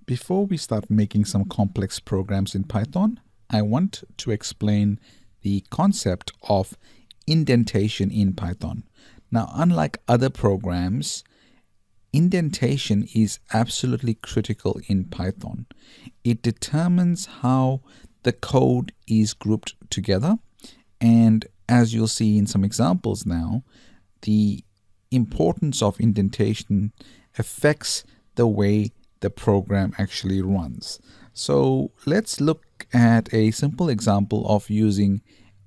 Before we start making some complex programs in Python, I want to explain the concept of indentation in Python. Now, unlike other programs, indentation is absolutely critical in Python. It determines how the code is grouped together, and as you'll see in some examples now, the importance of indentation affects the way the program actually runs. So let's look at a simple example of using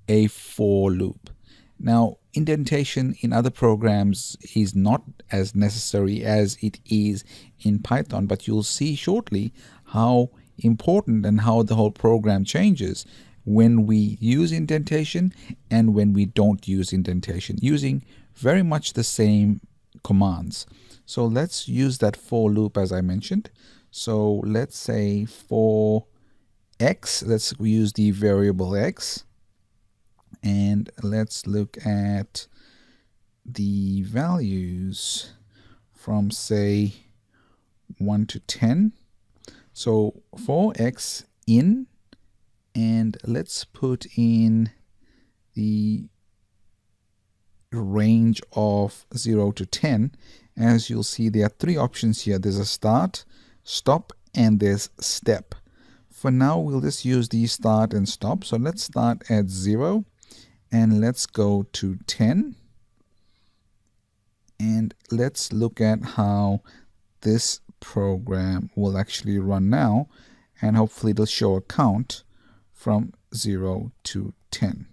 a for loop. Now, indentation in other programs is not as necessary as it is in Python, but you'll see shortly how important and how the whole program changes when we use indentation and when we don't use indentation, using very much the same commands. So let's use that for loop as I mentioned. So let's say for x, let's use the variable x, and let's look at the values from say 1 to 10. So for x in, and let's put in the range of 0 to 10. As you'll see, there are three options here. There's a start, stop, and there's step. For now, we'll just use the start and stop. So let's start at 0 and let's go to 10. And let's look at how this program will actually run now. And hopefully it'll show a count from 0 to 10.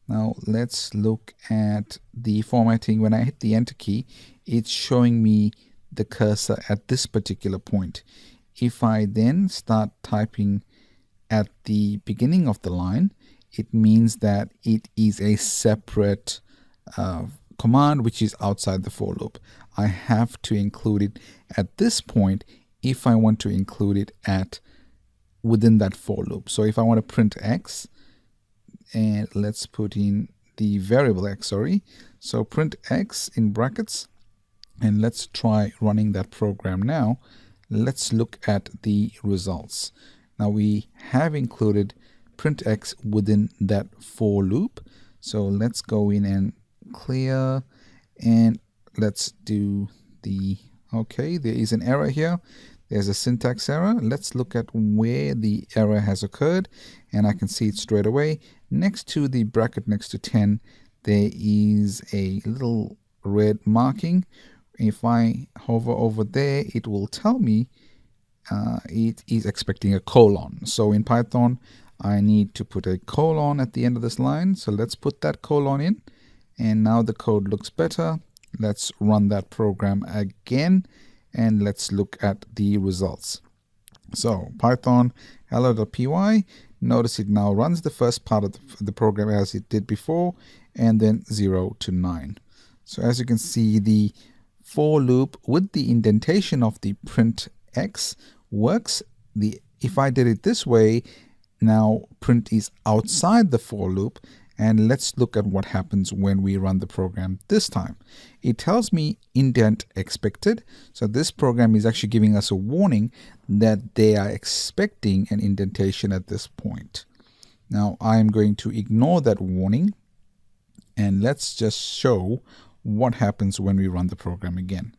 Now let's look at the formatting. When I hit the enter key, it's showing me the cursor at this particular point. If I then start typing at the beginning of the line, it means that it is a separate command which is outside the for loop. I have to include it at this point if I want to include it at within that for loop. So if I want to print x, and let's put in the variable x, so print x in brackets, and let's try running that program now. Let's look at the results. Now we have included print x within that for loop, so let's go in and clear, and let's do the okay. There is an error here. There's a syntax error. Let's look at where the error has occurred, and I can see it straight away. Next to the bracket next to 10, there is a little red marking. If I hover over there, it will tell me it is expecting a colon. So in Python, I need to put a colon at the end of this line. So let's put that colon in, and now the code looks better. Let's run that program again, and let's look at the results. So Python hello.py, notice it now runs the first part of the program as it did before, and then 0 to 9. So as you can see, the for loop with the indentation of the print x works. If I did it this way, now print is outside the for loop. And let's look at what happens when we run the program this time. It tells me indent expected. So this program is actually giving us a warning that they are expecting an indentation at this point. Now I'm going to ignore that warning, and let's just show what happens when we run the program again.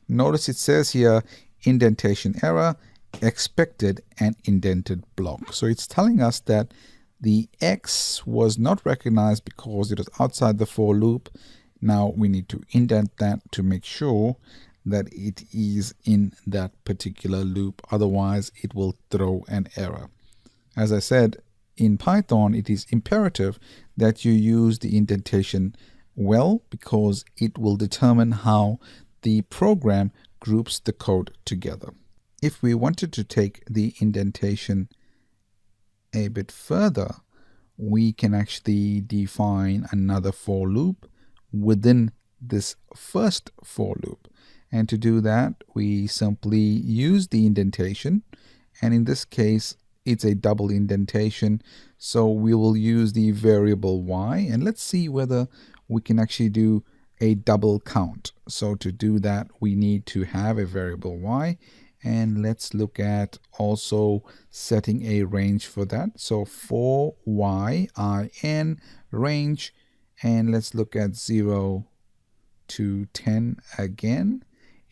Notice it says here indentation error, expected an indented block. So it's telling us that the x was not recognized because it was outside the for loop. Now we need to indent that to make sure that it is in that particular loop. Otherwise, it will throw an error. As I said, in Python, it is imperative that you use the indentation well, because it will determine how the program groups the code together. If we wanted to take the indentation a bit further, we can actually define another for loop within this first for loop. And to do that, we simply use the indentation, and in this case it's a double indentation, so we will use the variable y, and let's see whether we can actually do a double count. So to do that, we need to have a variable y, And let's look at also setting a range for that. So for y, I, n, range, and let's look at 0 to 10 again.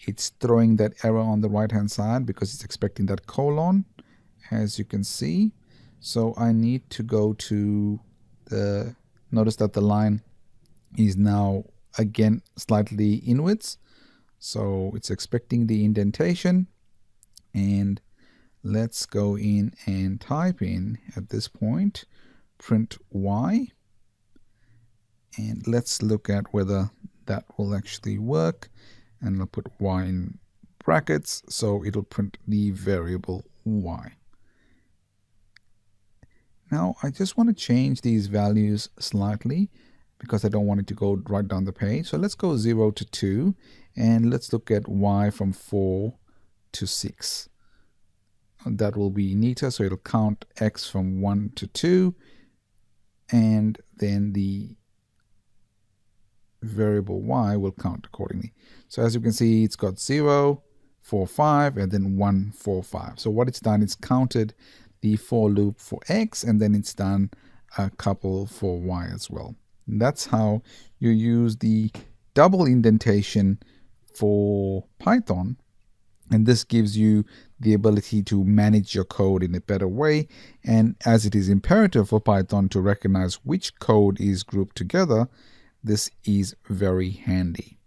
It's throwing that error on the right hand side because it's expecting that colon, as you can see. So I need to go to the, notice that the line is now again slightly inwards. So it's expecting the indentation. And let's go in and type in at this point print y, and let's look at whether that will actually work. And I'll put y in brackets so it'll print the variable y. Now I just want to change these values slightly because I don't want it to go right down the page. So let's go 0 to 2 and let's look at y from 4 to 6. That will be neater, so it'll count x from 1 to 2, and then the variable y will count accordingly. So as you can see, it's got 0, 4, 5, and then 1, 4, 5. So what it's done is counted the for loop for x, and then it's done a couple for y as well. And that's how you use the double indentation for Python. And this gives you the ability to manage your code in a better way. And as it is imperative for Python to recognize which code is grouped together, this is very handy.